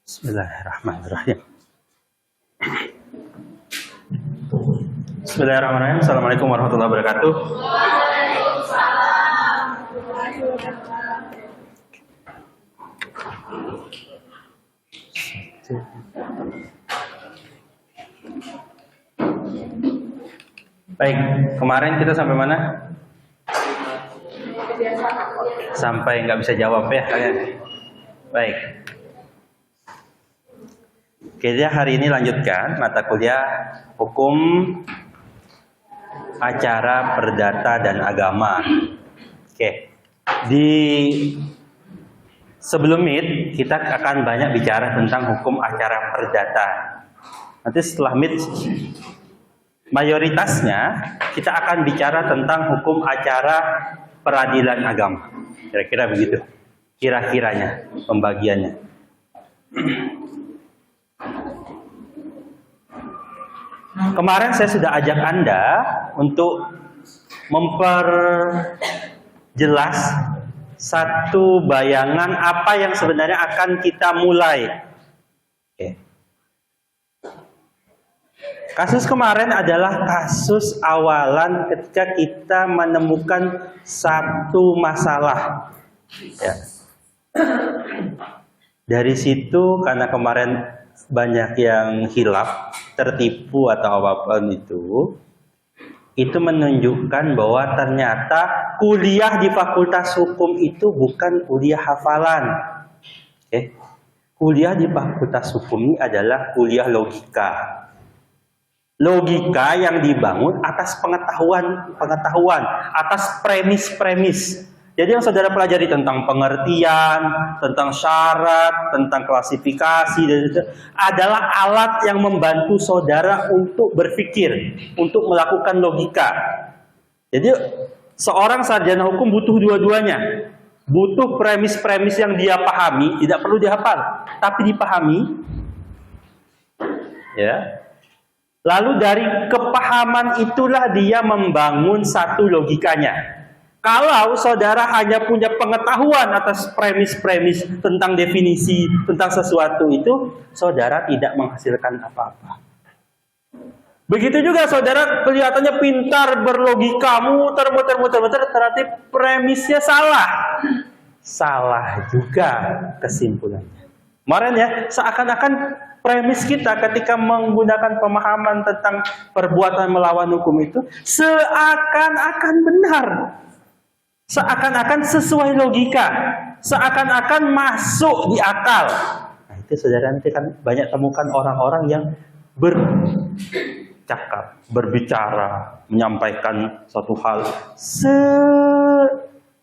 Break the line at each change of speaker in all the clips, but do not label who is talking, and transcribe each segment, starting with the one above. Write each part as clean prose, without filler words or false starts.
Bismillahirrahmanirrahim. Bismillahirrahmanirrahim. Assalamualaikum warahmatullahi wabarakatuh. Baik, kemarin kita sampai mana? Sampai nggak bisa jawab ya kalian. Baik. Kita hari ini lanjutkan mata kuliah hukum acara perdata dan agama. Oke. Di sebelum Meet kita akan banyak bicara tentang hukum acara perdata. Nanti setelah Meet mayoritasnya kita akan bicara tentang hukum acara peradilan agama. Kira-kira begitu. Kira-kiranya pembagiannya. Kemarin saya sudah ajak Anda untuk memperjelas satu bayangan apa yang sebenarnya akan kita mulai. Oke. Kasus kemarin adalah kasus awalan ketika kita menemukan satu masalah. Ya. Dari situ karena kemarin banyak yang hilaf, tertipu atau apapun itu menunjukkan bahwa ternyata kuliah di Fakultas Hukum itu bukan kuliah hafalan. Kuliah di Fakultas Hukum ini adalah kuliah logika. Logika yang dibangun atas pengetahuan, atas premis-premis. Jadi yang saudara pelajari tentang pengertian, tentang syarat, tentang klasifikasi, dan itu adalah alat yang membantu saudara untuk berpikir, untuk melakukan logika. Jadi seorang sarjana hukum butuh dua-duanya. Butuh premis-premis yang dia pahami, tidak perlu dihafal, tapi dipahami. Ya. Lalu dari kepahaman itulah dia membangun satu logikanya. Kalau saudara hanya punya pengetahuan atas premis-premis tentang definisi, tentang sesuatu itu, saudara tidak menghasilkan apa-apa. Begitu juga saudara kelihatannya pintar, berlogika, muter-muter, ternyata premisnya salah. Salah juga kesimpulannya. Kemarin ya, seakan-akan premis kita ketika menggunakan pemahaman tentang perbuatan melawan hukum itu, seakan-akan benar. Seakan-akan sesuai logika, seakan-akan masuk di akal. Nah, itu saudara nanti kan banyak temukan orang-orang yang bercakap, berbicara, menyampaikan suatu hal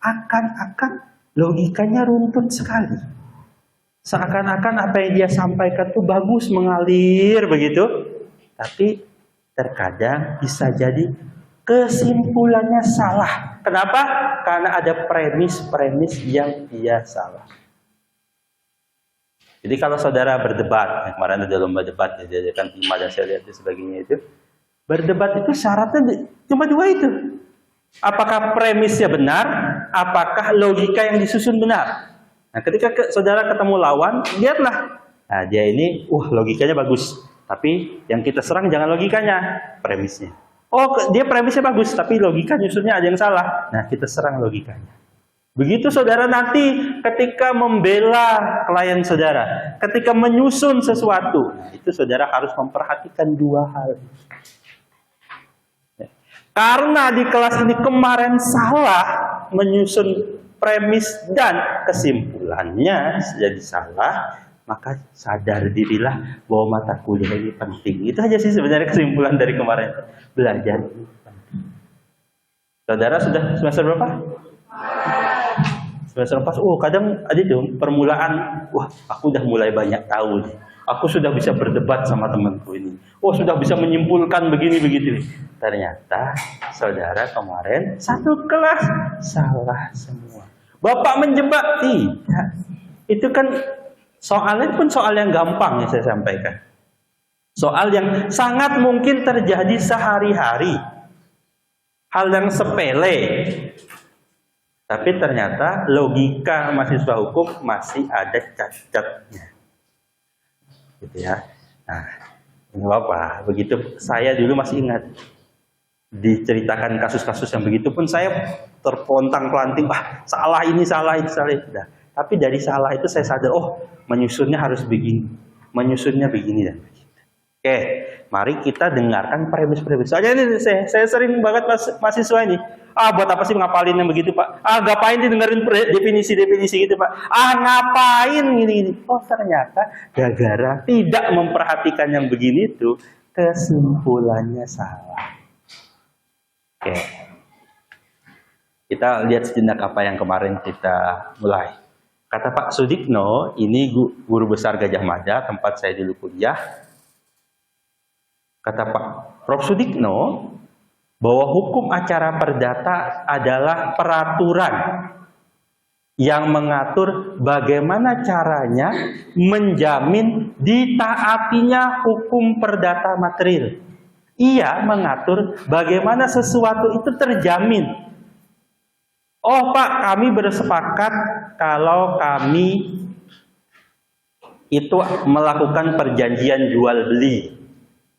seakan-akan logikanya runtut sekali. Seakan-akan apa yang dia sampaikan itu bagus, mengalir begitu, tapi terkadang bisa jadi kesimpulannya salah. Kenapa? Karena ada premis-premis yang dia salah. Jadi kalau saudara berdebat, kemarin ada lomba debat, diajarkan Ima dan saya lihat dan sebagainya itu, berdebat itu syaratnya cuma dua itu. Apakah premisnya benar? Apakah logika yang disusun benar? Nah, ketika saudara ketemu lawan, lihatlah. Nah, dia ini, logikanya bagus. Tapi yang kita serang jangan logikanya, premisnya. Oh, dia premisnya bagus, tapi logika nyusunnya ada yang salah. Nah, kita serang logikanya. Begitu saudara nanti ketika membela klien saudara, ketika menyusun sesuatu, itu saudara harus memperhatikan dua hal. Karena di kelas ini kemarin salah menyusun premis dan kesimpulannya jadi salah, maka sadar dirilah bahwa mata kuliah ini penting. Itu aja sih sebenarnya kesimpulan dari kemarin. Belajar ini penting. Saudara sudah semester berapa? Semester 4. Kadang ada tuh permulaan. Aku udah mulai banyak tahu nih. Aku sudah bisa berdebat sama temanku ini. Sudah bisa menyimpulkan begini begitu. Ternyata saudara kemarin satu kelas salah semua. Bapak menjebak? Tidak. Itu kan soalnya pun soal yang gampang yang saya sampaikan. Soal yang sangat mungkin terjadi sehari-hari. Hal yang sepele. Tapi ternyata logika mahasiswa hukum masih ada cacatnya. gitu ya. Nah, nggak apa, begitu saya dulu masih ingat diceritakan kasus-kasus yang begitu pun saya terpontang-pelanting, salah ini, salah itu, salah itu. Nah, tapi dari salah itu saya sadar, oh menyusunnya harus begini, menyusunnya begini dan begitu. Oke, mari kita dengarkan premis-premis. Soalnya ini saya sering banget mahasiswa ini, buat apa sih ngapalin yang begitu Pak? Ngapain sih dengerin definisi-definisi gitu Pak? Ngapain gini-gini? Oh ternyata gara-gara tidak memperhatikan yang begini itu, kesimpulannya salah. Oke, kita lihat sejenak apa yang kemarin kita mulai. Kata Pak Sudikno, ini guru besar Gajah Mada, tempat saya dulu kuliah. Kata Pak Prof. Sudikno, bahwa hukum acara perdata adalah peraturan yang mengatur bagaimana caranya menjamin ditaatinya hukum perdata material. Ia mengatur bagaimana sesuatu itu terjamin. Oh Pak, kami bersepakat kalau kami itu melakukan perjanjian jual beli.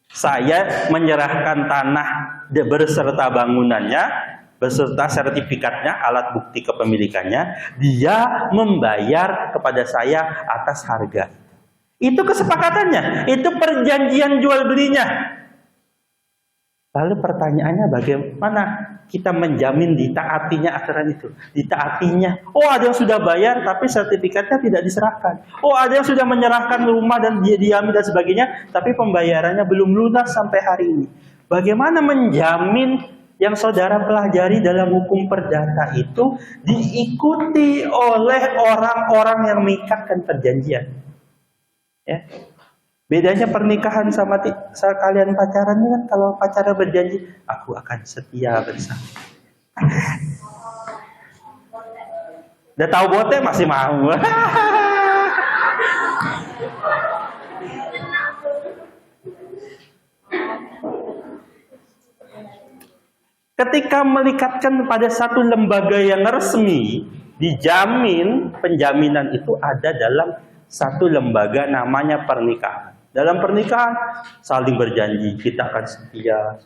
Saya menyerahkan tanah beserta bangunannya, beserta sertifikatnya, alat bukti kepemilikannya. Dia membayar kepada saya atas harga. Itu kesepakatannya, itu perjanjian jual belinya. Lalu pertanyaannya bagaimana kita menjamin ditaatinya aturan itu? Ditaatinya, oh ada yang sudah bayar tapi sertifikatnya tidak diserahkan. Oh ada yang sudah menyerahkan rumah dan dia diambil dan sebagainya, tapi pembayarannya belum lunas sampai hari ini. Bagaimana menjamin yang saudara pelajari dalam hukum perdata itu diikuti oleh orang-orang yang mengikatkan perjanjian? Ya. Bedanya pernikahan sama kalian pacaran ini kan, kalau pacaran berjanji, aku akan setia bersama. Udah tahu bote masih mau. Ketika melikatkan pada satu lembaga yang resmi, dijamin penjaminan itu ada dalam satu lembaga namanya pernikahan. Dalam pernikahan saling berjanji kita akan setia.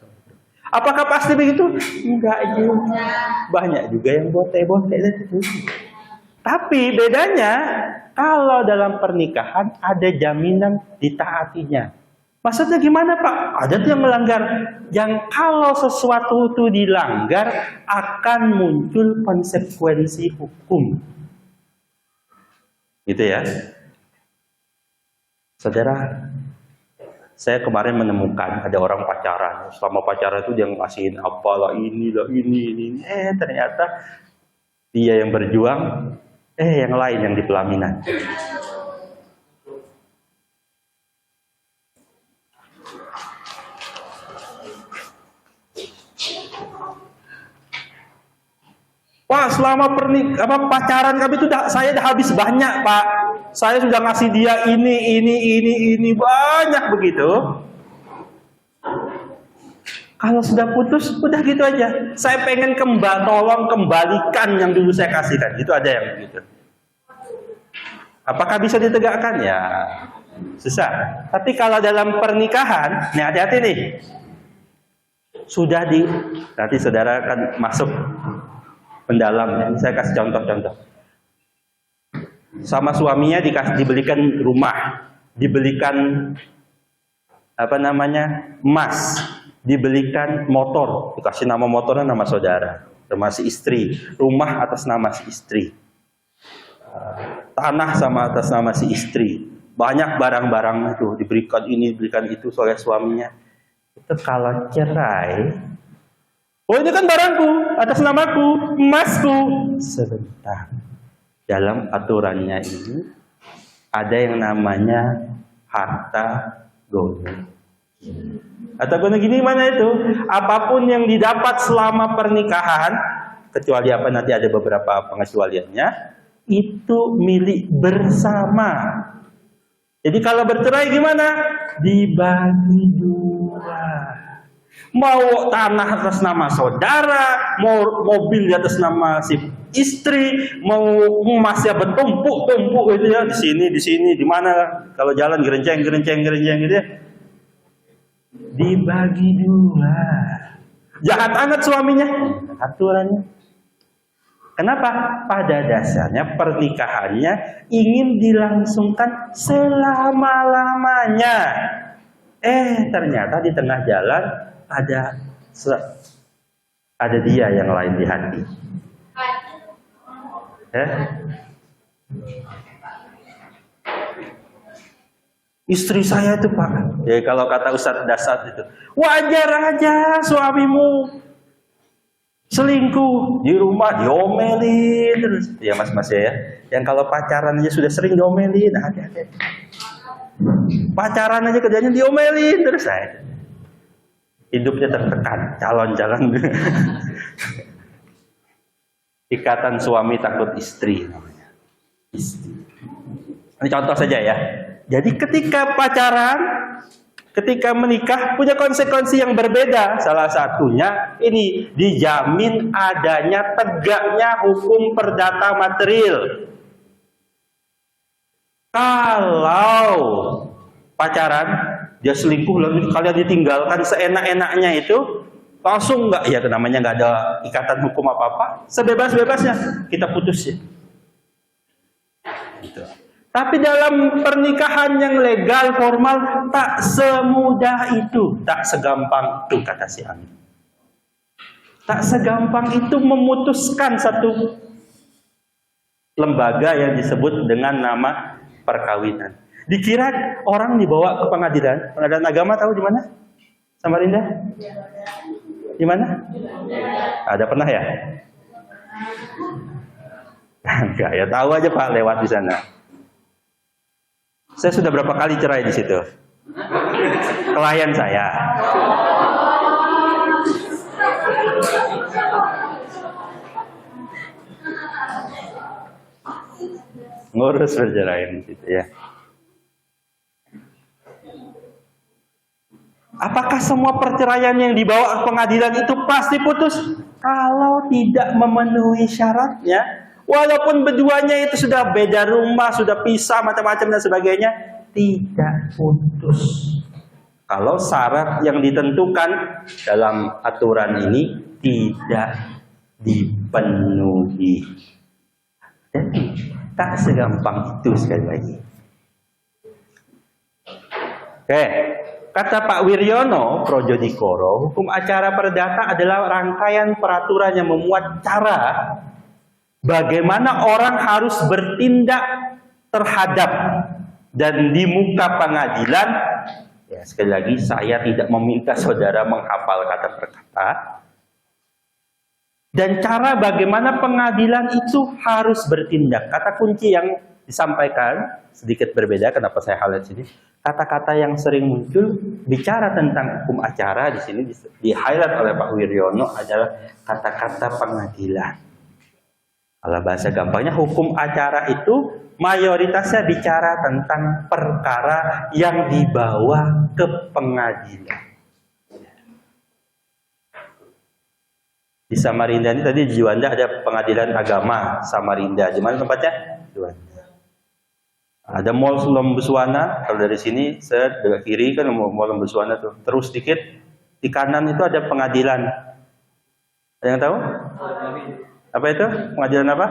Apakah pasti begitu? Enggak juga. Banyak juga yang bote-bote itu. Tapi bedanya kalau dalam pernikahan ada jaminan ditaatinya. Maksudnya gimana Pak? Ada tuh yang melanggar. Yang kalau sesuatu itu dilanggar akan muncul konsekuensi hukum. Gitu ya. Saudara, saya kemarin menemukan ada orang pacaran. Selama pacaran itu dia ngasihin apalah ini. Ternyata dia yang berjuang, yang lain yang di pelaminan. Wah, selama pacaran kami itu saya udah habis banyak, Pak. Saya sudah ngasih dia ini banyak begitu. Kalau sudah putus, udah gitu aja. Saya pengen tolong kembalikan yang dulu saya kasihkan. Itu ada yang begitu. Apakah bisa ditegakkan? Ya, susah. Tapi kalau dalam pernikahan, nih hati-hati nih. Nanti saudara akan masuk pendalam. Saya kasih contoh-contoh. Sama suaminya dibelikan rumah, dibelikan emas, dibelikan motor, dikasih nama motornya nama saudara, nama si istri, rumah atas nama si istri, tanah sama atas nama si istri, banyak barang-barang itu diberikan ini, diberikan itu oleh suaminya. Itu kalau cerai, oh ini kan barangku, atas namaku, emasku. Sebentar. Dalam aturannya ini ada yang namanya harta gono. Harta gono gini mana itu? Apapun yang didapat selama pernikahan, kecuali nanti ada beberapa pengecualiannya, itu milik bersama. Jadi kalau bercerai gimana? Dibagi dua. Mau tanah atas nama saudara, mau mobil di atas nama si Istri mau emasnya bertumpuk-tumpuk gitu ya, di sini, di mana, kalau jalan gerenceng gitu ya. Dibagi dua. Jahat amat suaminya. Aturannya. Kenapa? Pada dasarnya pernikahannya ingin dilangsungkan selama-lamanya. Ternyata di tengah jalan ada dia yang lain di hati. Istri saya itu Pak, ya kalau kata Ustadz Dasar itu, wajar aja suamimu selingkuh di rumah, diomelin terus. Ya mas ya, yang kalau pacaran aja sudah sering diomelin, hati-hati. Pacaran aja kerjanya diomelin terus, saya hidupnya tertekan, calon-calon. Ikatan suami takut istri namanya. Istri. Ini contoh saja ya. Jadi ketika pacaran, ketika menikah punya konsekuensi yang berbeda. Salah satunya ini dijamin adanya tegaknya hukum perdata material. Kalau pacaran dia selingkuh lalu kalian ditinggalkan seenak-enaknya itu, langsung nggak ya, namanya nggak ada ikatan hukum apa-apa, sebebas-bebasnya kita putus ya. Gitu. Tapi dalam pernikahan yang legal formal tak semudah itu, tak segampang itu kata si Ami. Tak segampang itu memutuskan satu lembaga yang disebut dengan nama perkawinan. Dikira orang dibawa ke pengadilan agama, tahu di mana? Samarinda? Di mana? Ada pernah ya? Enggak ya, tahu aja Pak lewat di sana. Saya sudah berapa kali cerai di situ. Klien saya. Ngurus perceraian di situ ya. Apakah semua perceraian yang dibawa ke pengadilan itu pasti putus? Kalau tidak memenuhi syaratnya, walaupun keduanya itu sudah beda rumah, sudah pisah, macam-macam dan sebagainya, tidak putus. Kalau syarat yang ditentukan dalam aturan ini tidak dipenuhi. Jadi, tak segampang itu sekali lagi. Oke, kata Pak Wiryono Projodikoro, hukum acara perdata adalah rangkaian peraturan yang memuat cara bagaimana orang harus bertindak terhadap dan di muka pengadilan. Ya, sekali lagi saya tidak meminta saudara menghafal kata per kata. Dan cara bagaimana pengadilan itu harus bertindak. Kata kunci yang disampaikan sedikit berbeda. Kenapa saya highlight sini? Kata-kata yang sering muncul bicara tentang hukum acara di sini di highlight oleh Pak Wiryono adalah kata-kata pengadilan. Kalau bahasa gampangnya, hukum acara itu mayoritasnya bicara tentang perkara yang dibawa ke pengadilan. Di Samarinda ini tadi di Juanda ada pengadilan agama Samarinda. Di mana tempatnya? Juanda. Ada Mall Lembuswana. Kalau dari sini saya dekat kiri kan Mall Lembuswana tuh. Terus sedikit di kanan itu ada pengadilan. Ada yang tahu? Apa itu? Pengadilan apa?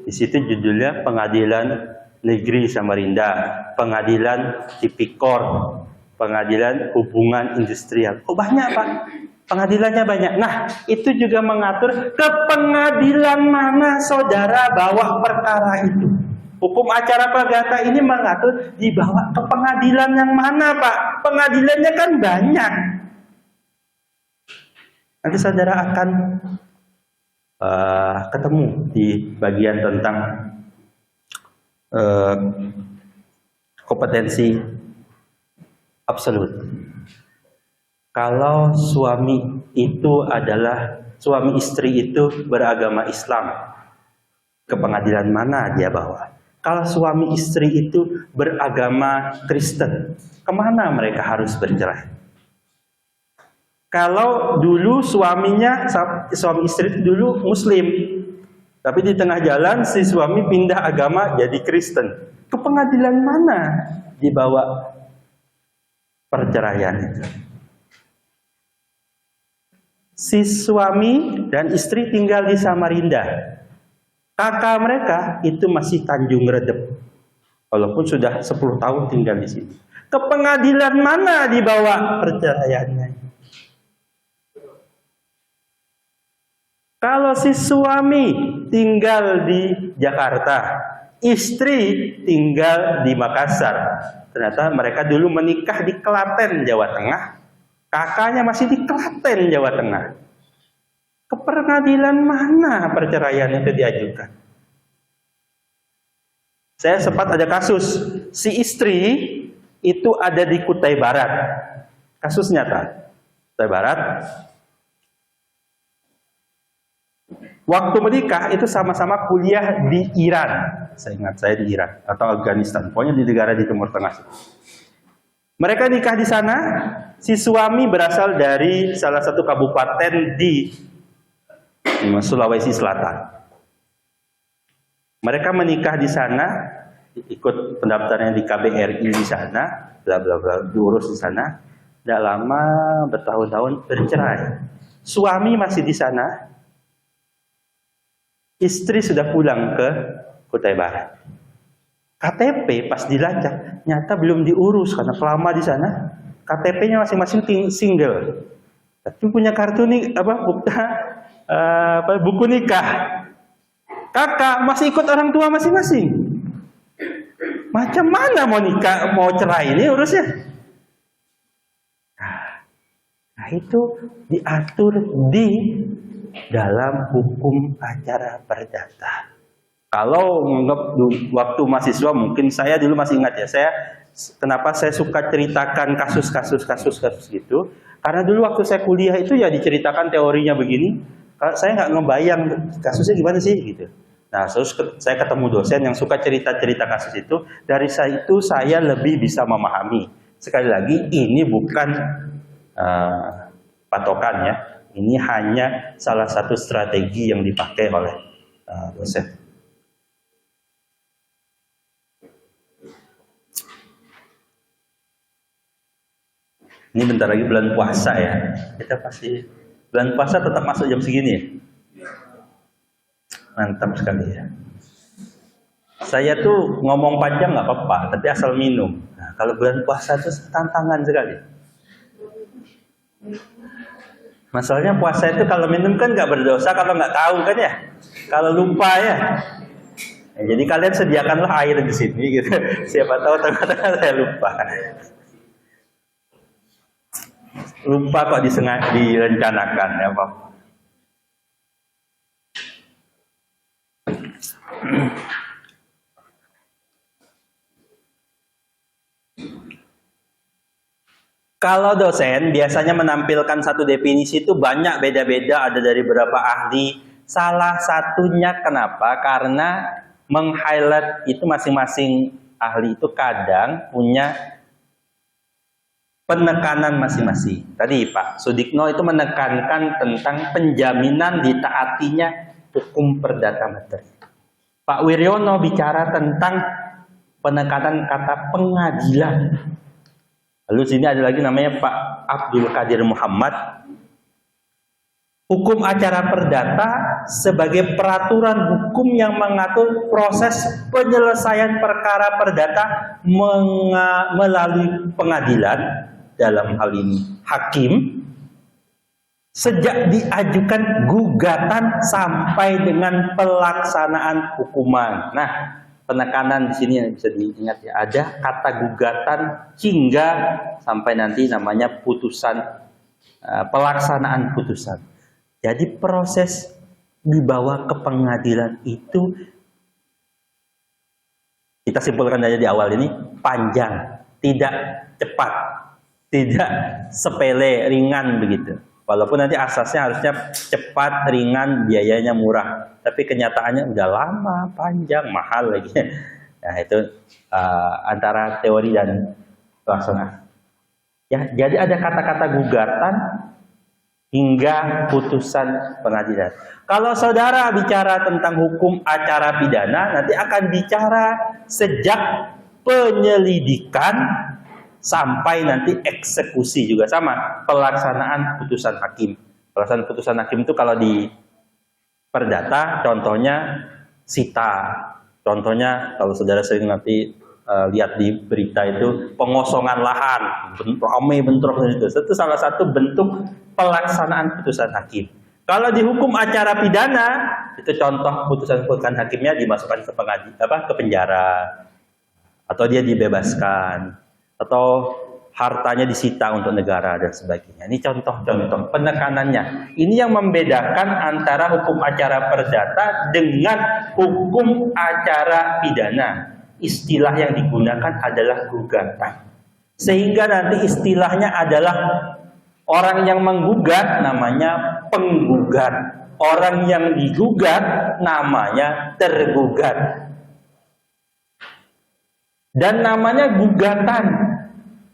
Di situ judulnya Pengadilan Negeri Samarinda, Pengadilan Tipikor, Pengadilan Hubungan Industrial. Oh banyak Pak. Pengadilannya banyak. Nah, itu juga mengatur ke pengadilan mana saudara bawa perkara itu. Hukum acara perdata ini mengatur dibawa ke pengadilan yang mana, Pak? Pengadilannya kan banyak. Nanti saudara akan ketemu di bagian tentang kompetensi absolut. Kalau suami istri itu beragama Islam, ke pengadilan mana dia bawa? Kalau suami istri itu beragama Kristen, kemana mereka harus bercerai? Kalau dulu suami istri itu dulu Muslim, tapi di tengah jalan si suami pindah agama jadi Kristen. Ke pengadilan mana dibawa perceraian itu? Si suami dan istri tinggal di Samarinda. Kakak mereka itu masih Tanjung Redep. Walaupun sudah 10 tahun tinggal di sini. Ke pengadilan mana dibawa perceraiannya? Kalau si suami tinggal di Jakarta, istri tinggal di Makassar. Ternyata mereka dulu menikah di Klaten, Jawa Tengah. Kakaknya masih di Klaten, Jawa Tengah. Ke pengadilan mana perceraian itu diajukan? Saya sempat ada kasus, si istri itu ada di Kutai Barat. Kasus nyata. Kutai Barat. Waktu menikah itu sama-sama kuliah di Iran. Saya ingat saya di Iran atau Afghanistan. Pokoknya di negara di Timur Tengah. Mereka nikah di sana. Si suami berasal dari salah satu kabupaten di Sulawesi Selatan. Mereka menikah di sana, ikut pendaftarannya di KBRI di sana, bla bla bla, diurus di sana. Tidak lama, bertahun-tahun bercerai. Suami masih di sana, istri sudah pulang ke Kutai Barat. KTP pas dilacak, nyata belum diurus karena lama di sana. KTP-nya masing-masing single. Tapi punya kartu nih buku nikah. Kakak masih ikut orang tua masing-masing. Macam mana mau nikah, mau cerai ini urusnya? Nah, itu diatur di dalam hukum acara perdata. Kalau menganggap waktu mahasiswa, mungkin saya dulu masih ingat ya, kenapa saya suka ceritakan kasus gitu, karena dulu waktu saya kuliah itu ya diceritakan teorinya begini, saya nggak ngebayang kasusnya gimana sih gitu. Nah, terus saya ketemu dosen yang suka cerita-cerita kasus itu, dari itu saya lebih bisa memahami. Sekali lagi, ini bukan patokan ya, ini hanya salah satu strategi yang dipakai oleh dosen. Ini bentar lagi bulan puasa ya. Kita pasti bulan puasa tetap masuk jam segini ya. Mantap sekali ya. Saya tuh ngomong panjang nggak apa-apa, tapi asal minum. Nah, kalau bulan puasa itu tantangan sekali. Masalahnya puasa itu kalau minum kan nggak berdosa kalau nggak tahu kan ya. Kalau lupa ya. Nah, jadi kalian sediakanlah air di sini gitu. Siapa tahu tengah-tengah saya lupa. Lupa kok direncanakan ya Pak. Kalau dosen biasanya menampilkan satu definisi itu banyak beda-beda, ada dari beberapa ahli. Salah satunya kenapa? Karena meng-highlight itu masing-masing ahli itu kadang punya penekanan masing-masing. Tadi Pak Sudikno itu menekankan tentang penjaminan ditaatinya hukum perdata materi. Pak Wiryono bicara tentang penekanan kata pengadilan. Lalu sini ada lagi namanya Pak Abdul Qadir Muhammad. Hukum acara perdata sebagai peraturan hukum yang mengatur proses penyelesaian perkara perdata melalui pengadilan, dalam hal ini hakim, sejak diajukan gugatan sampai dengan pelaksanaan hukuman. Nah, penekanan di sini yang bisa diingat ya, ada kata gugatan hingga sampai nanti namanya putusan, pelaksanaan putusan. Jadi proses dibawa ke pengadilan itu, kita simpulkan aja di awal ini, panjang, tidak cepat, tidak sepele, ringan begitu. Walaupun nanti asasnya harusnya cepat, ringan, biayanya murah. Tapi kenyataannya udah lama, panjang, mahal lagi. Nah itu antara teori dan pelaksanaan. Ya, jadi ada kata-kata gugatan hingga putusan pengadilan. Kalau saudara bicara tentang hukum acara pidana, nanti akan bicara sejak penyelidikan sampai nanti eksekusi, juga sama pelaksanaan putusan hakim. Pelaksanaan putusan hakim itu kalau di perdata contohnya sita. Contohnya kalau saudara sering nanti lihat di berita itu pengosongan lahan, ramai bentrok itu salah satu bentuk pelaksanaan putusan hakim. Kalau di hukum acara pidana itu contoh putusan hakimnya dimasukkan ke ke penjara, atau dia dibebaskan, atau hartanya disita untuk negara dan sebagainya. Ini contoh-contoh penekanannya. Ini yang membedakan antara hukum acara perdata dengan hukum acara pidana. Istilah yang digunakan adalah gugatan. Sehingga nanti istilahnya adalah orang yang menggugat namanya penggugat. Orang yang digugat namanya tergugat. Dan namanya gugatan,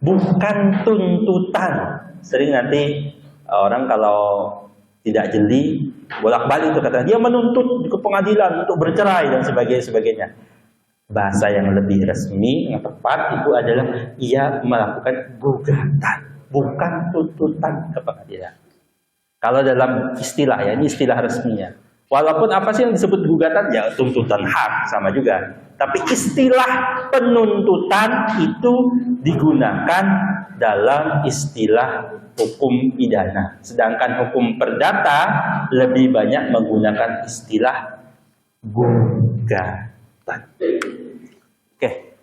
bukan tuntutan. Sering nanti orang kalau tidak jeli bolak-balik itu kata dia menuntut ke pengadilan untuk bercerai dan sebagainya. Bahasa yang lebih resmi, yang tepat itu adalah ia melakukan gugatan, bukan tuntutan ke pengadilan. Kalau dalam istilah ya, ini istilah resminya. Walaupun apa sih yang disebut gugatan? Ya tuntutan hak, sama juga. Tapi istilah penuntutan itu digunakan dalam istilah hukum pidana. Sedangkan hukum perdata lebih banyak menggunakan istilah gugatan. Oke.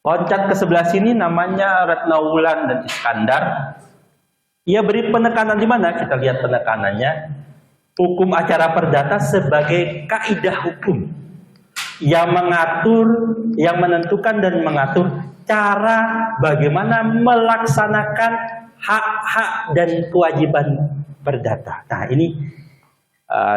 Loncat ke sebelah sini namanya Ratna Wulan dan Iskandar. Ia beri penekanan di mana? Kita lihat penekanannya. Hukum acara perdata sebagai kaidah hukum yang mengatur, yang menentukan dan mengatur cara bagaimana melaksanakan hak-hak dan kewajiban perdata. Nah, ini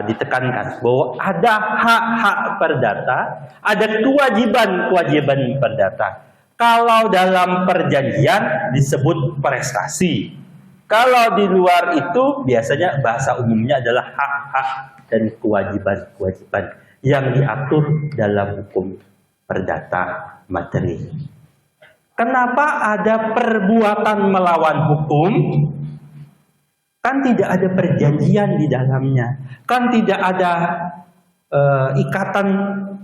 ditekankan bahwa ada hak-hak perdata, ada kewajiban-kewajiban perdata. Kalau dalam perjanjian disebut prestasi. Kalau di luar itu biasanya bahasa umumnya adalah hak-hak dan kewajiban-kewajiban yang diatur dalam hukum perdata materi. Kenapa ada perbuatan melawan hukum? Kan tidak ada perjanjian di dalamnya. Kan tidak ada ikatan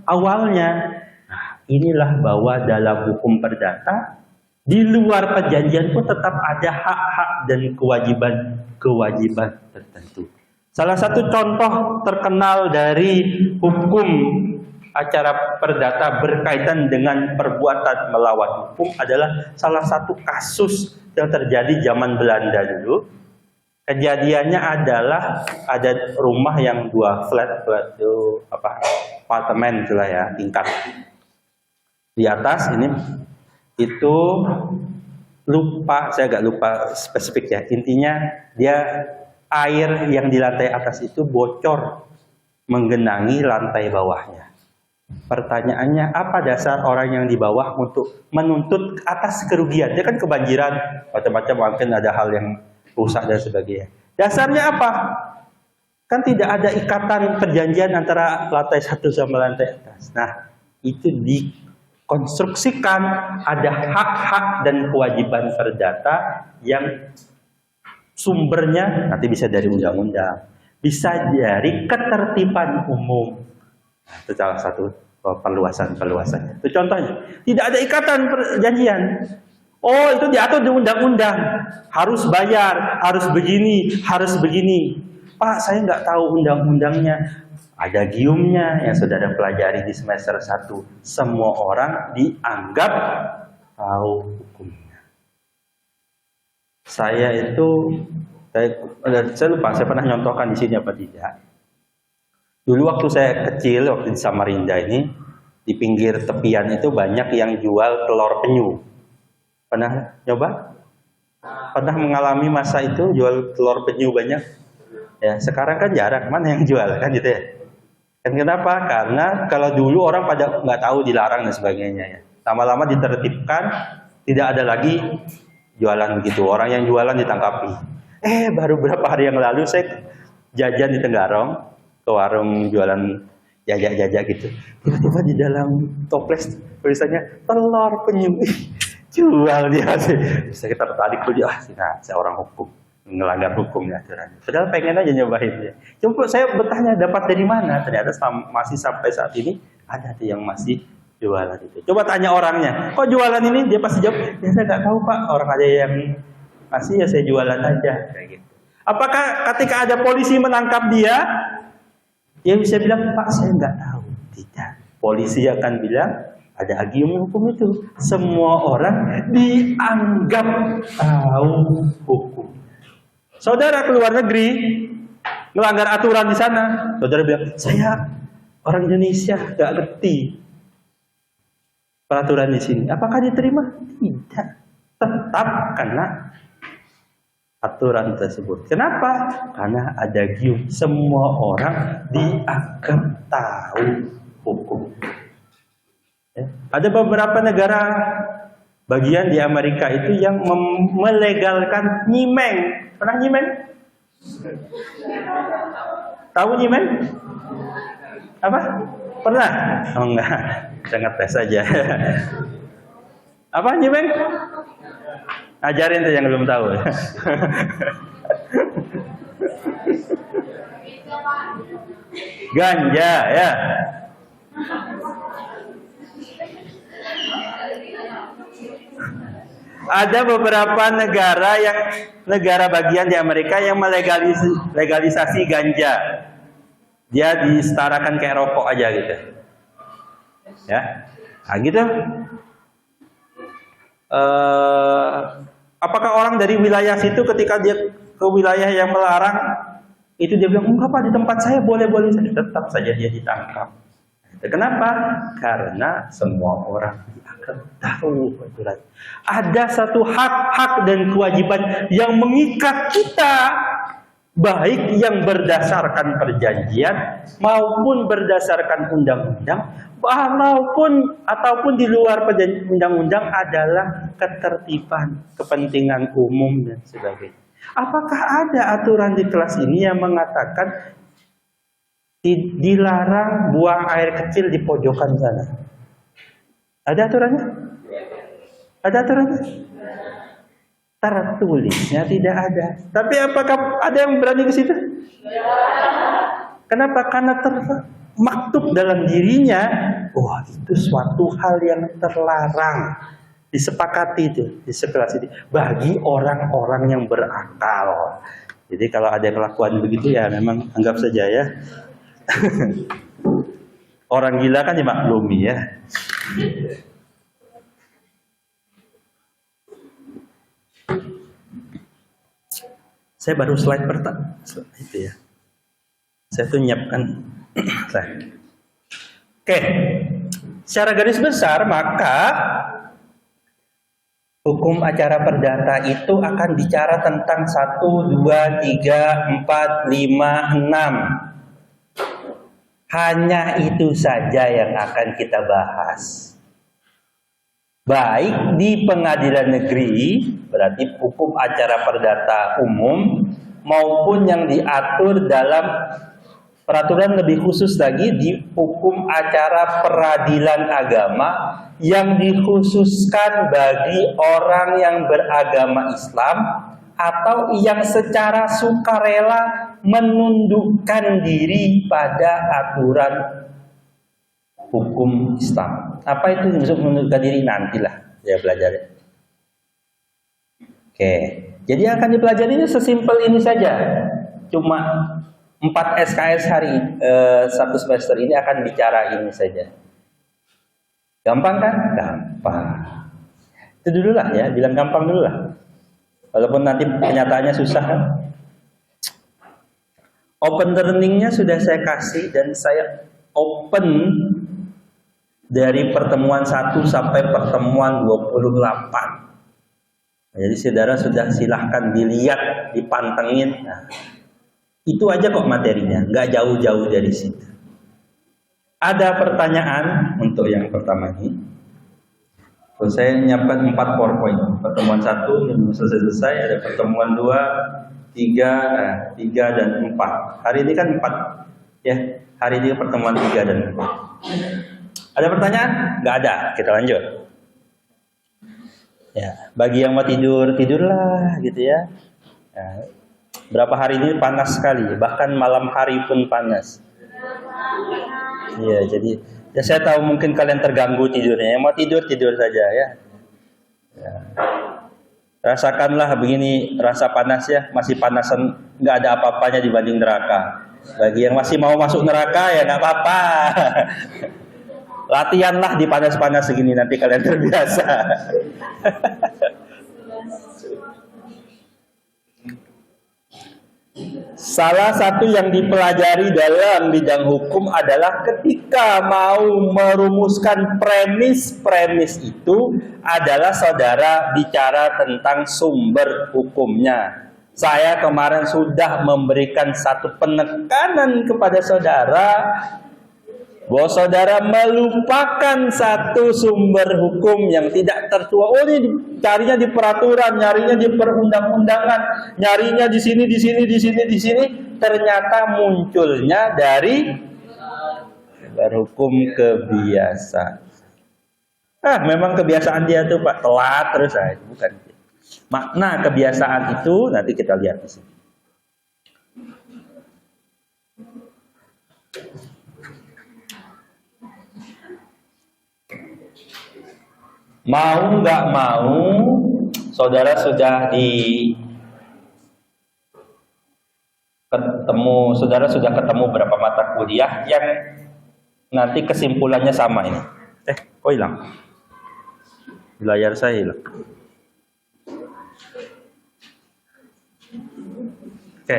awalnya. Nah, inilah bahwa dalam hukum perdata, di luar perjanjian pun tetap ada hak-hak dan kewajiban tertentu. Salah satu contoh terkenal dari hukum acara perdata berkaitan dengan perbuatan melawan hukum adalah salah satu kasus yang terjadi zaman Belanda dulu. Kejadiannya adalah ada rumah yang dua flat itu apartemen itulah ya, tingkat di atas ini itu saya agak lupa spesifik ya, intinya dia air yang di lantai atas itu bocor menggenangi lantai bawahnya. Pertanyaannya, apa dasar orang yang di bawah untuk menuntut atas kerugian? Dia kan kebanjiran, macam-macam, mungkin ada hal yang rusak dan sebagainya. Dasarnya apa? Kan tidak ada ikatan perjanjian antara lantai satu sama lantai atas. Nah, itu dikonstruksikan ada hak-hak dan kewajiban perdata yang sumbernya nanti bisa dari undang-undang, bisa dari ketertiban umum. Nah, itu salah satu perluasannya. Itu contohnya. Tidak ada ikatan perjanjian. Oh, itu diatur di undang-undang. Harus bayar, harus begini, harus begini. Pak, saya nggak tahu undang-undangnya. Ada giumnya yang saudara pelajari di semester 1. Semua orang dianggap tahu hukumnya. Saya lupa, saya pernah nyontohkan di sini apa tidak. Dulu waktu saya kecil, waktu di Samarinda ini, di pinggir tepian itu banyak yang jual telur penyu. Pernah nyoba? Pernah mengalami masa itu jual telur penyu banyak? Ya, sekarang kan jarang, mana yang jual kan gitu ya. Dan kenapa? Karena kalau dulu orang pada nggak tahu, dilarang dan sebagainya ya. Lama-lama ditertibkan, tidak ada lagi jualan begitu. Orang yang jualan ditangkapi. Baru berapa hari yang lalu saya jajan di Tenggarong, ke warung jualan jajak-jajak gitu. Tiba-tiba di dalam toples tulisannya telur penyu. Jual dia sih. Saya tertarik tuh dia, saya orang hukum, ngelanggar hukumnya aturan. Padahal pengen aja nyobain dia. Coba saya bertanya dapat dari mana? Ternyata masih sampai saat ini ada tuh yang masih jualan itu. Coba tanya orangnya, kok jualan ini? Dia pasti jawab, ya saya nggak tahu Pak. Orang ada yang masih ya saya jualan aja kayak gitu. Apakah ketika ada polisi menangkap dia bisa bilang, Pak saya nggak tahu? Tidak. Polisi akan bilang, ada agium hukum itu. Semua orang dianggap tahu hukum. Saudara keluar negeri, melanggar aturan di sana. Saudara bilang, saya orang Indonesia nggak ngerti peraturan di sini. Apakah diterima? Tidak. Tetap kena aturan tersebut. Kenapa? Karena ada gium. Semua orang dianggap tahu hukum. Ya. Ada beberapa negara bagian di Amerika itu yang melegalkan nyimeng. Pernah nyimeng? Tahu nyimeng? Apa? Pernah? Oh enggak. Saya ngetes aja. Apa nyimeng? Ajarin tuh yang belum tahu. Ganja ya. Ada beberapa negara bagian di Amerika yang legalisasi ganja. Dia disetarakan kayak rokok aja gitu. Ya. Nah, gitu. Apakah orang dari wilayah situ ketika dia ke wilayah yang melarang itu dia bilang, enggak Pak, di tempat saya boleh-boleh saja. Tetap saja dia ditangkap. Kenapa? Karena semua orang akan tahu aturan. Ada satu hak-hak dan kewajiban yang mengikat kita, baik yang berdasarkan perjanjian maupun berdasarkan undang-undang, ataupun di luar undang-undang adalah ketertiban, kepentingan umum dan sebagainya. Apakah ada aturan di kelas ini yang mengatakan dilarang buang air kecil di pojokan sana? Ada aturannya? Ada aturannya? Tertulisnya tidak ada. Tapi apakah ada yang berani ke situ? Kenapa? Karena maktub dalam dirinya, wah itu suatu hal yang terlarang, disepakati itu di sekelas ini bagi orang-orang yang berakal. Jadi kalau ada kelakuan begitu ya memang anggap saja ya. Orang gila kan dimaklumi ya. Saya baru slide pertama itu ya. Saya tuh nyiapkan. Oke. Secara garis besar maka hukum acara perdata itu akan bicara tentang 1, 2, 3, 4, 5, 6. Hanya itu saja yang akan kita bahas. Baik di pengadilan negeri, berarti hukum acara perdata umum, maupun yang diatur dalam peraturan lebih khusus lagi di hukum acara peradilan agama yang dikhususkan bagi orang yang beragama Islam atau yang secara sukarela menundukkan diri pada aturan hukum Islam. Apa itu maksud menundukkan diri? Nantilah ya belajar. Oke, jadi akan dipelajari ini sesimpel ini saja. Cuma 4 SKS hari satu semester ini akan bicara ini saja. Gampang kan? Gampang. Itu dulu lah ya, bilang gampang dulu lah. Walaupun nanti kenyataannya susah kan. Open learning-nya sudah saya kasih dan saya open dari pertemuan 1 sampai pertemuan 28. Jadi saudara sudah silahkan dilihat, dipantengin. Nah, itu aja kok materinya, nggak jauh-jauh dari situ. Ada pertanyaan untuk yang pertama ini? Saya menyiapkan 4 PowerPoint. Pertemuan 1 belum selesai, ada pertemuan 2 3 dan 4. Hari ini kan 4 ya. Hari ini pertemuan 3 dan 4. Ada pertanyaan? Nggak ada. Kita lanjut. Ya, bagi yang mau tidur, tidurlah gitu ya. Nah, berapa hari ini panas sekali, bahkan malam hari pun panas. Iya, jadi ya saya tahu mungkin kalian terganggu tidurnya. Yang mau tidur, tidur saja ya. Ya. Rasakanlah begini rasa panas ya, masih panasan, nggak ada apa-apanya dibanding neraka. Bagi yang masih mau masuk neraka ya nggak apa-apa. Latihanlah di panas-panas segini, nanti kalian terbiasa. Salah satu yang dipelajari dalam bidang hukum adalah ketika mau merumuskan premis-premis itu adalah saudara bicara tentang sumber hukumnya. Saya kemarin sudah memberikan satu penekanan kepada saudara bahwa saudara melupakan satu sumber hukum yang tidak tertuang. Oh, ini carinya di peraturan, nyarinya di perundang-undangan, nyarinya di sini, di sini, di sini, di sini. Ternyata munculnya dari berhukum kebiasaan. Memang kebiasaan dia tuh Pak, telat terus aja, bukan. Makna kebiasaan itu nanti kita lihat di sini. Mau nggak mau, saudara sudah ketemu berapa mata kuliah yang nanti kesimpulannya sama ini. Kok hilang? Di layar saya hilang. Oke.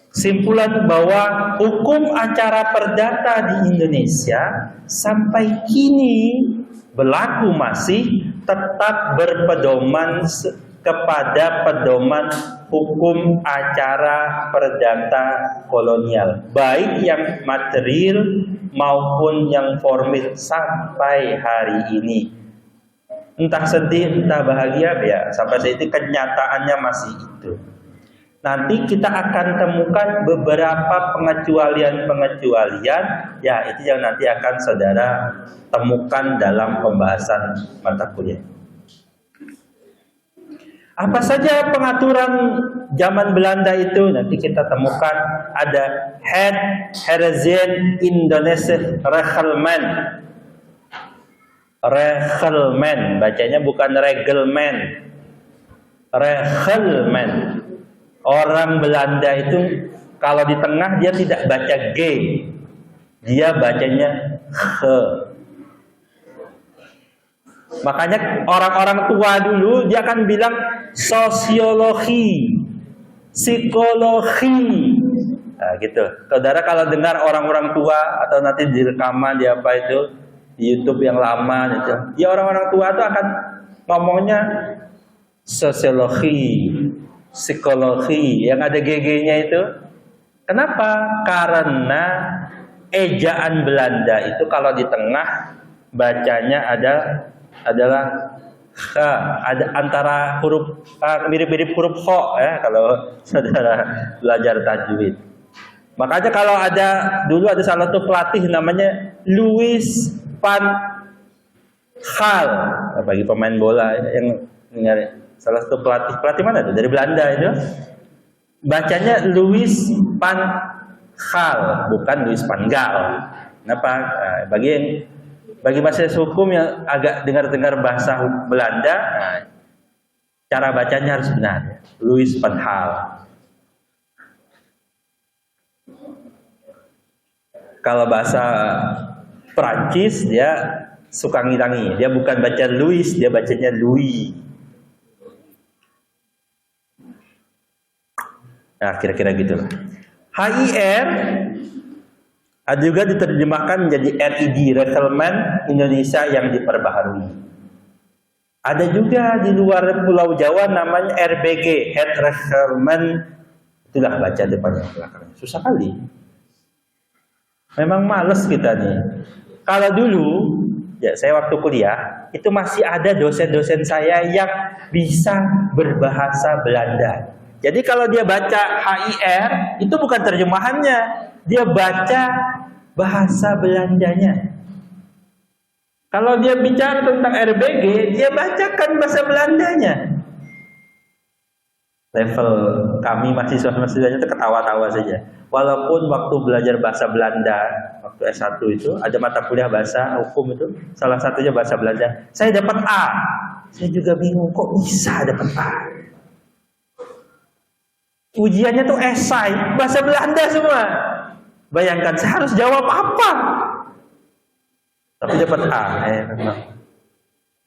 Simpulan bahwa hukum acara perdata di Indonesia sampai kini berlaku masih tetap berpedoman kepada pedoman hukum acara perdata kolonial, baik yang material maupun yang formil sampai hari ini. Entah sedih, entah bahagia, ya sampai saat ini kenyataannya masih itu. Nanti kita akan temukan beberapa pengecualian-pengecualian, ya itu yang nanti akan saudara temukan dalam pembahasan mata kuliah. Apa saja pengaturan zaman Belanda itu nanti kita temukan ada Het Herzen Indonesia Regelmen, bacanya bukan Regelmen, Regelmen. Orang Belanda itu kalau di tengah dia tidak baca G, dia bacanya H. Makanya orang-orang tua dulu dia akan bilang sosiologi, psikologi, nah, gitu. Saudara kalau dengar orang-orang tua atau nanti di rekaman di apa itu di YouTube yang lama gitu, ya orang-orang tua itu akan ngomongnya sosiologi, psikologi, yang ada GG-nya itu. Kenapa? Karena ejaan Belanda itu kalau di tengah bacanya adalah H, ada antara huruf mirip-mirip huruf Ho ya kalau saudara belajar tajwid. Makanya kalau dulu ada salah satu pelatih namanya Louis van Gaal, bagi pemain bola yang salah satu pelatih mana itu dari Belanda itu, bacanya Louis van Gaal bukan Louis van Gaal. Kenapa? Bagi bahasa hukum yang agak dengar-dengar bahasa Belanda, cara bacanya harus benar. Louis van Gaal. Kalau bahasa Prancis dia suka ngilangi, dia bukan baca Louis, dia bacanya Louis. Nah, kira-kira gitu. HIR juga diterjemahkan menjadi RID, Regelmen Indonesia yang diperbaharui. Ada juga di luar Pulau Jawa namanya RBG, Het Regelmen. Itulah baca depannya belakangnya. Susah kali. Memang males kita nih. Kalau dulu, ya saya waktu kuliah, itu masih ada dosen-dosen saya yang bisa berbahasa Belanda. Jadi kalau dia baca HIR, itu bukan terjemahannya. Dia baca bahasa Belandanya. Kalau dia bicara tentang RBG, dia bacakan bahasa Belandanya. Level kami mahasiswa-mahasiswanya itu ketawa-tawa saja. Walaupun waktu belajar bahasa Belanda, waktu S1 itu, ada mata kuliah bahasa hukum itu, salah satunya bahasa Belanda. Saya dapat A. Saya juga bingung, kok bisa dapat A? Ujiannya tuh esai, bahasa Belanda semua. Bayangkan, saya harus jawab apa? Tapi dapat A.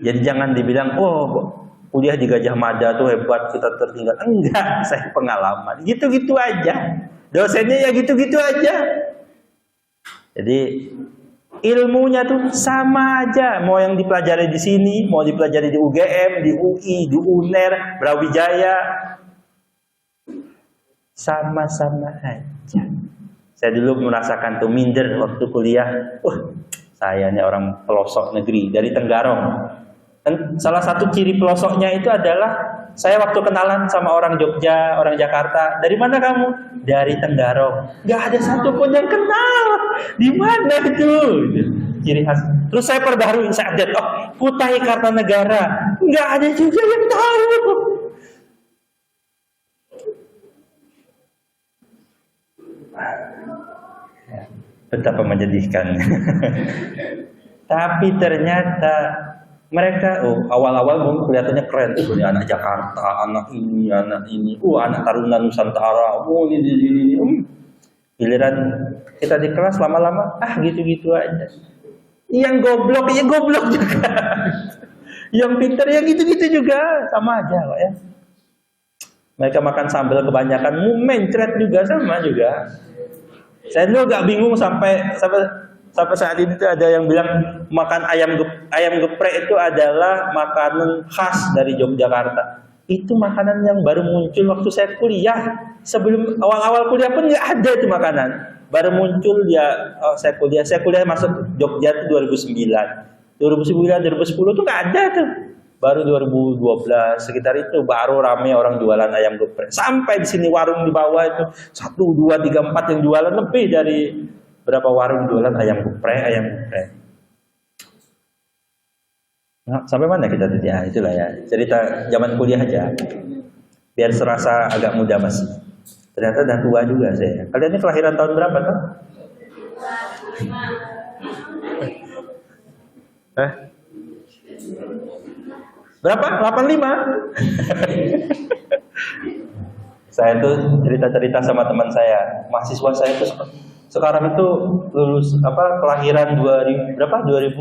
Jadi jangan dibilang, oh kuliah di Gajah Mada tuh hebat, kita tertinggal. Enggak, saya pengalaman. Gitu-gitu aja. Dosennya ya gitu-gitu aja. Jadi ilmunya tuh sama aja. Mau yang dipelajari di sini, mau dipelajari di UGM, di UI, di UNER, Brawijaya, sama-sama aja. Saya dulu merasakan tuh minder waktu kuliah. Saya ini orang pelosok negeri dari Tenggarong. Dan salah satu ciri pelosoknya itu adalah saya waktu kenalan sama orang Jogja, orang Jakarta. Dari mana kamu? Dari Tenggarong. Gak ada satupun yang kenal. Di mana itu? Ciri khas. Terus saya perbaharui, saya update. Oh, Kutai Kartanegara. Gak ada juga yang tahu. Betapa menyedihkan. Tapi ternyata mereka awal-awal kelihatannya keren. Ini anak Jakarta, anak ini, anak Taruna Nusantara. Ini. Giliran kita di kelas lama-lama, gitu-gitu aja. Yang goblok, ya goblok juga. Yang pintar ya gitu-gitu juga, sama aja kok ya. Mereka makan sambal kebanyakan, mencret juga sama juga. Saya dulu agak bingung sampai saat ini tuh ada yang bilang makan ayam geprek itu adalah makanan khas dari Yogyakarta. Itu makanan yang baru muncul waktu saya kuliah. Sebelum awal-awal kuliah pun nggak ada itu makanan. Baru muncul ya saya kuliah masuk Jogja itu 2009, 2010 tuh nggak ada tuh. Baru 2012 sekitar itu baru rame orang jualan ayam geprek. Sampai di sini warung di bawah itu 1, 2, 3, 4 yang jualan lebih dari berapa warung jualan ayam geprek. Nah, sampai mana kita tadi? Ya, itulah ya. Cerita zaman kuliah aja. Biar serasa agak muda masih. Ternyata udah tua juga saya. Kalian ini kelahiran tahun berapa tuh? Berapa? 85? Saya tuh cerita-cerita sama teman saya. Mahasiswa saya tuh sekarang itu lulus kelahiran 2000 berapa? 2000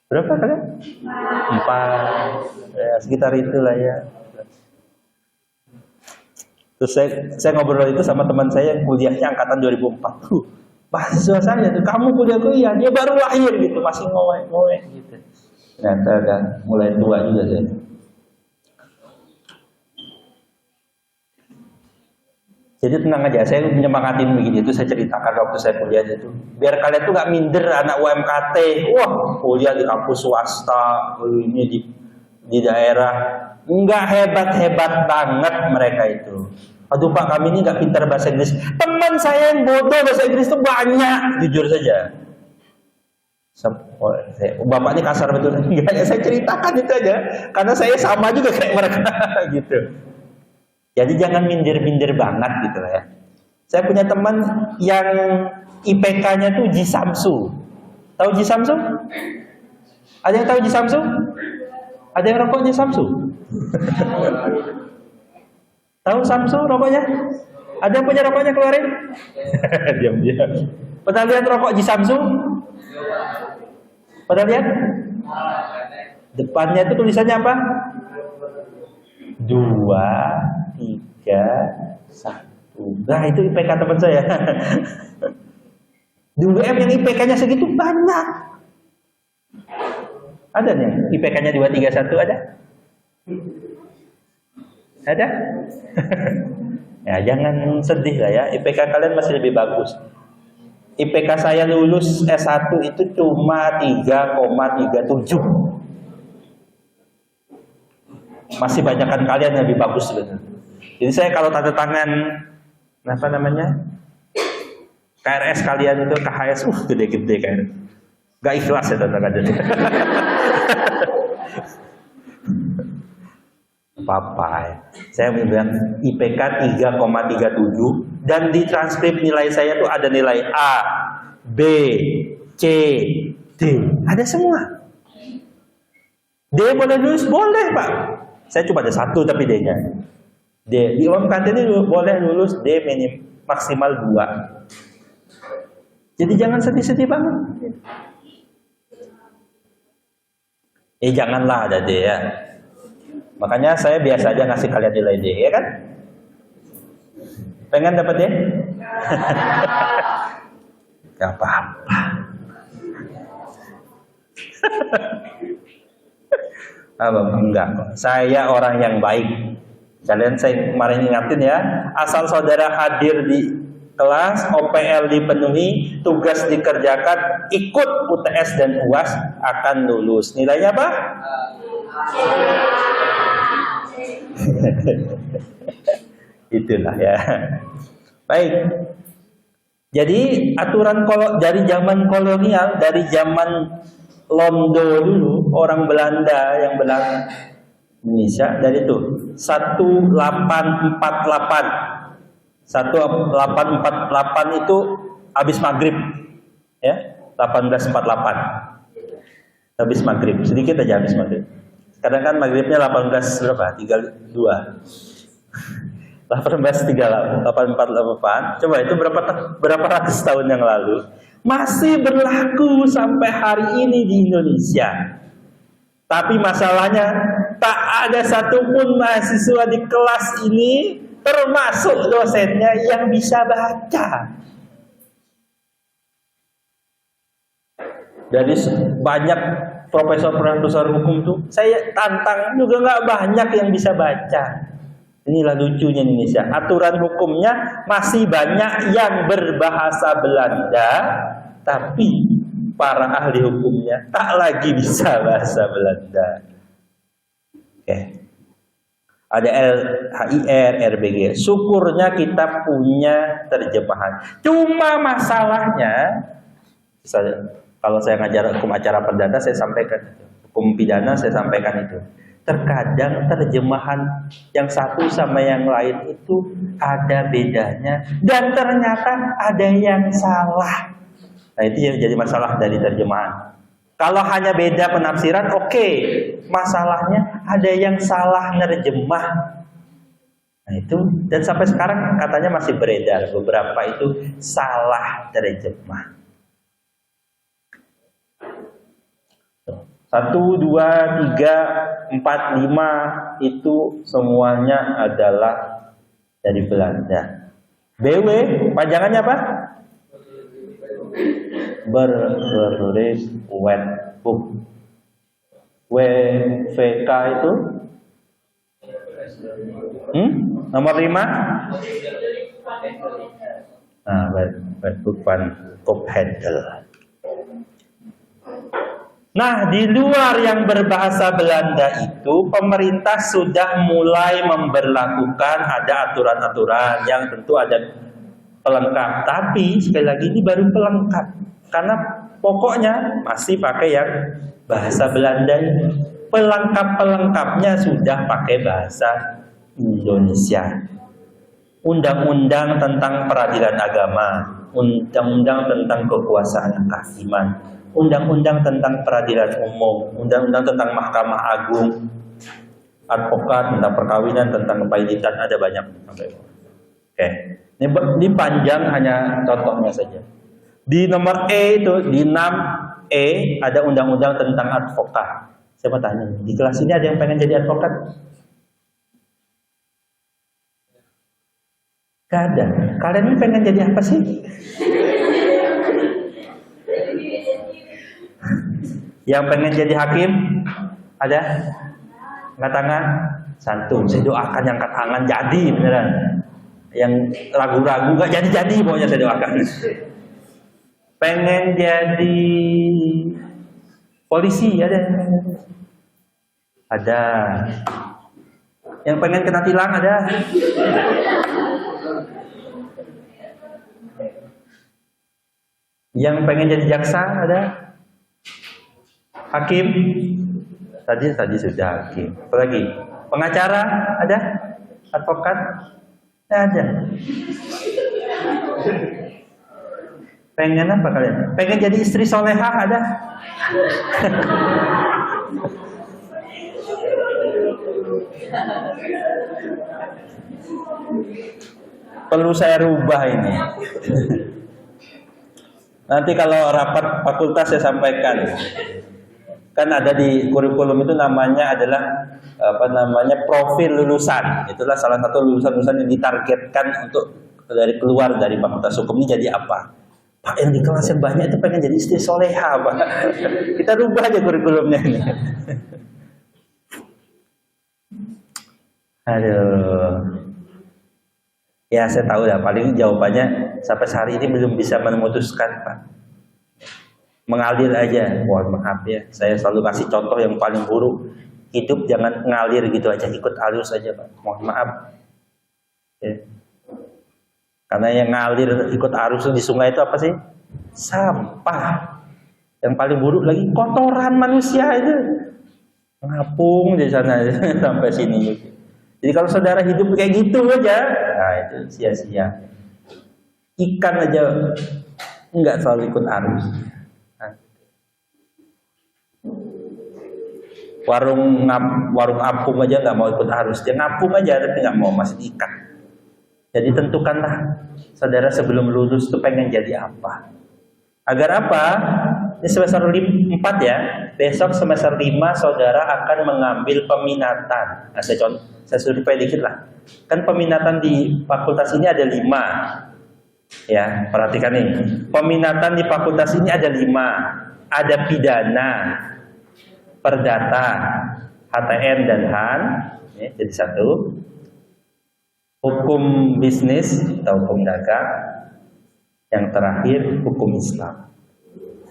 berapa kalian? 4. Ya, sekitar itulah ya. Terus saya ngobrol itu sama teman saya yang kuliahnya angkatan 2004. Mahasiswa saya tuh, kamu kuliah, dia baru lahir gitu, masih ngowe gitu. Ternyata udah mulai tua juga saya. Jadi tenang aja, saya menyemangatin begini itu saya ceritakan waktu saya kuliah itu. Biar kalian tuh gak minder anak UMKT. Wah, kuliah di kampus swasta, ini di daerah. Enggak hebat-hebat banget mereka itu. Aduh Pak, kami ini gak pintar bahasa Inggris. Teman saya yang bodoh bahasa Inggris itu banyak, jujur saja. Bapak ini kasar betul. Enggak, saya ceritakan itu aja. Karena saya sama juga kayak mereka gitu. Jadi jangan minder-minder banget gitu lah ya. Saya punya teman yang IPK-nya tuh Ji Samsu. Tahu Ji Samsu? Ada yang tahu Ji Samsu? Ada yang rokok Ji Samsu? Tahu Samsu rokoknya? Ada yang punya rokoknya keluarin? Diam-diam. Pernah lihat rokok Ji Samsu? Pernah lihat? Depannya itu tulisannya apa? 2, 3, 1. Nah itu IPK teman saya. Di UGM yang IPK-nya segitu banyak. Ada nih IPK-nya 2, 3, 1 ada? Ada? Ya jangan sedih lah ya. IPK kalian masih lebih bagus. IPK saya lulus S1 itu cuma 3,37. masih banyakkan kalian yang lebih bagus sebenarnya. Jadi saya kalau tanda tangan apa namanya KRS kalian itu KHS, gede-gede KRS. Gak ikhlas ya tanda tangan. Apa ya. Saya bilang IPK 3,37 dan di transkrip nilai saya tuh ada nilai A, B, C, D, ada semua. D boleh lulus? Boleh Pak. Saya cuma ada 1 tapi D-nya. D. Di UMKT ini boleh lulus D maksimal 2. Jadi jangan sedih-sedih banget. Janganlah ada D ya. Makanya saya biasa aja ngasih kalian nilai D, ya kan? Pengen dapat D? Gak apa-apa. Enggak kok. Saya orang yang baik. Kalian saya kemarin ingatin ya. Asal saudara hadir di kelas, OPL dipenuhi, tugas dikerjakan, ikut UTS dan UAS akan lulus. Nilainya apa? Itulah ya. Baik. Jadi aturan dari zaman kolonial, dari zaman Londo dulu, orang Belanda yang Belanda Indonesia, dari itu 1848 itu habis maghrib ya, 1848 habis maghrib, sedikit aja habis maghrib. Kadang kan maghribnya 18 berapa? 32. 1848. Coba itu berapa ratus tahun yang lalu. Masih berlaku sampai hari ini di Indonesia. Tapi masalahnya tak ada satupun mahasiswa di kelas ini, termasuk dosennya, yang bisa baca. Dari banyak profesor-profesor hukum tuh, saya tantang juga nggak banyak yang bisa baca. Inilah lucunya Indonesia. Aturan hukumnya masih banyak yang berbahasa Belanda, tapi para ahli hukumnya tak lagi bisa bahasa Belanda. Oke. Ada LHIR, RBG. Syukurnya kita punya terjemahan. Cuma masalahnya, kalau saya ngajar hukum acara perdata, saya sampaikan itu. Hukum pidana, saya sampaikan itu. Terkadang terjemahan yang satu sama yang lain itu ada bedanya, dan ternyata ada yang salah. Nah, itu yang jadi masalah dari terjemahan. Kalau hanya beda penafsiran, oke. Masalahnya ada yang salah nerjemah. Nah, itu, dan sampai sekarang katanya masih beredar beberapa itu salah terjemah. 1, 2, 3, 4, 5 itu semuanya adalah dari Belanda. BW panjangannya apa? Berberis wetbook. WVK itu nomor 5. Nah, wetbook van Kophendel. Nah, di luar yang berbahasa Belanda itu, pemerintah sudah mulai memberlakukan ada aturan-aturan yang tentu ada pelengkap. Tapi sekali lagi ini baru pelengkap, karena pokoknya masih pakai yang bahasa Belanda ini. Pelengkap-pelengkapnya sudah pakai bahasa Indonesia. Undang-undang tentang peradilan agama, undang-undang tentang kekuasaan kehakiman, undang-undang tentang peradilan umum, undang-undang tentang Mahkamah Agung, advokat, tentang perkawinan, tentang kepailitan, ada banyak. Oke. Ini panjang, hanya contohnya saja. Di nomor E itu, di 6E ada undang-undang tentang advokat. Saya mau tanya, di kelas ini ada yang pengen jadi advokat? Gak ada. Kalian ini pengen jadi apa sih? Yang pengen jadi hakim? Ada? Angkat tangan? Satu. Saya doakan yang angkat tangan jadi beneran. Yang ragu-ragu gak jadi-jadi, pokoknya saya doakan. Pengen jadi polisi? Ada? Ada. Yang pengen kena tilang ada? Yang pengen jadi jaksa ada? Hakim? Tadi sudah hakim. Apa lagi? Pengacara ada? Advokat? Ada. Pengen apa kalian? Pengen jadi istri solehah ada? Perlu saya rubah ini. Nanti kalau rapat fakultas saya sampaikan. Kan ada di kurikulum itu namanya adalah profil lulusan. Itulah salah satu lulusan-lulusan yang ditargetkan untuk keluar dari fakultas hukum ini jadi apa? Pak, yang di kelas yang banyak itu pengen jadi istri soleha, Pak. Kita rubah aja kurikulumnya ini. Aduh. Ya saya tahu ya, paling jawabannya sampai hari ini belum bisa memutuskan, Pak. Mengalir aja, mohon maaf ya. Saya selalu kasih contoh yang paling buruk. Hidup jangan ngalir gitu aja, ikut arus aja, Pak. Mohon maaf. Ya. Karena yang ngalir ikut arus di sungai itu apa sih? Sampah. Yang paling buruk lagi kotoran manusia itu. Ngapung di sana sampai sini. Jadi kalau saudara hidup kayak gitu aja, nah itu sia-sia. Ikan aja enggak selalu ikut arus. Nah. Warung apung aja nggak mau ikut arus, dia ngapung aja tapi nggak mau, masih ikan. Jadi tentukanlah saudara sebelum lulus itu pengen jadi apa. Agar apa? Ini semester 4 ya. Besok semester 5 saudara akan mengambil peminatan. Nah, saya survei dikit lah. Kan peminatan di fakultas ini ada 5. Ya, perhatikan nih. Peminatan di fakultas ini ada 5. Ada pidana, perdata, HTN dan HAN. Ya, jadi 1. Hukum bisnis atau hukum dagang. Yang terakhir hukum Islam.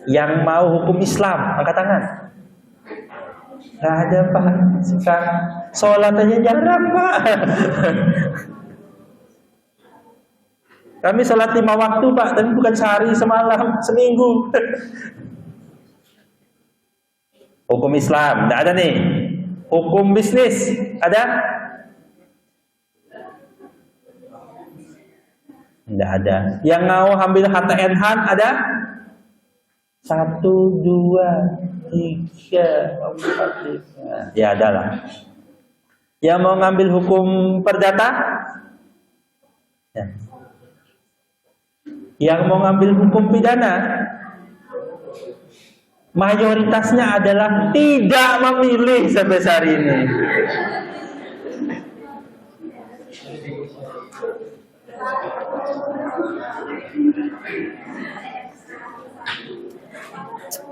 Yang mau hukum Islam angkat tangan. Nggak ada, Pak. Sekarang sholat aja jarang, Pak. Kami sholat 5 waktu, Pak, tapi bukan sehari semalam, seminggu. Hukum Islam nggak ada nih. Hukum bisnis ada? Nggak ada. Yang mau ambil HTN HAN ada? 1, 2, 3, 4, 5. Ya ada lah. Yang mau ngambil hukum perdata? Ya. Yang mau ngambil hukum pidana? Mayoritasnya adalah tidak memilih sampai hari ini.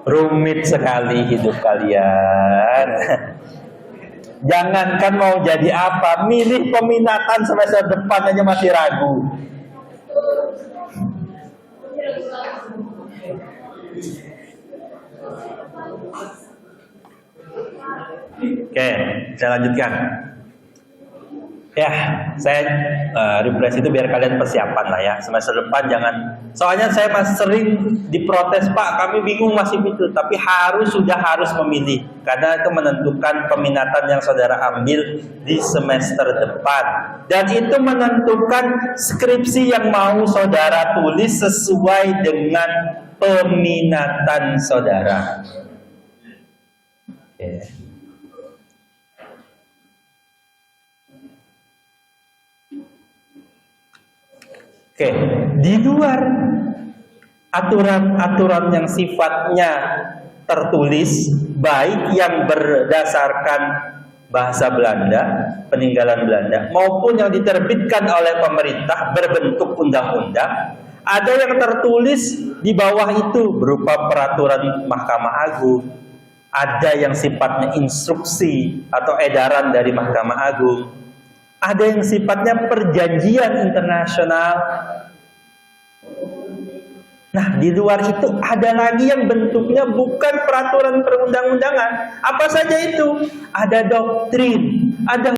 Rumit sekali hidup kalian. Jangankan mau jadi apa, milih peminatan semester depan aja masih ragu. Oke, saya lanjutkan. Ya, saya refresh itu biar kalian persiapan lah ya. Semester depan jangan. Soalnya saya masih sering diprotes, Pak, kami bingung masih itu. Tapi sudah harus memilih. Karena itu menentukan peminatan yang saudara ambil di semester depan. Dan itu menentukan skripsi yang mau saudara tulis sesuai dengan peminatan saudara. Oke. Oke, di luar aturan-aturan yang sifatnya tertulis, baik yang berdasarkan bahasa Belanda, peninggalan Belanda, maupun yang diterbitkan oleh pemerintah berbentuk undang-undang, ada yang tertulis di bawah itu berupa peraturan Mahkamah Agung, ada yang sifatnya instruksi atau edaran dari Mahkamah Agung, ada yang sifatnya perjanjian internasional. Nah, di luar itu ada lagi yang bentuknya bukan peraturan perundang-undangan. Apa saja itu? Ada doktrin, ada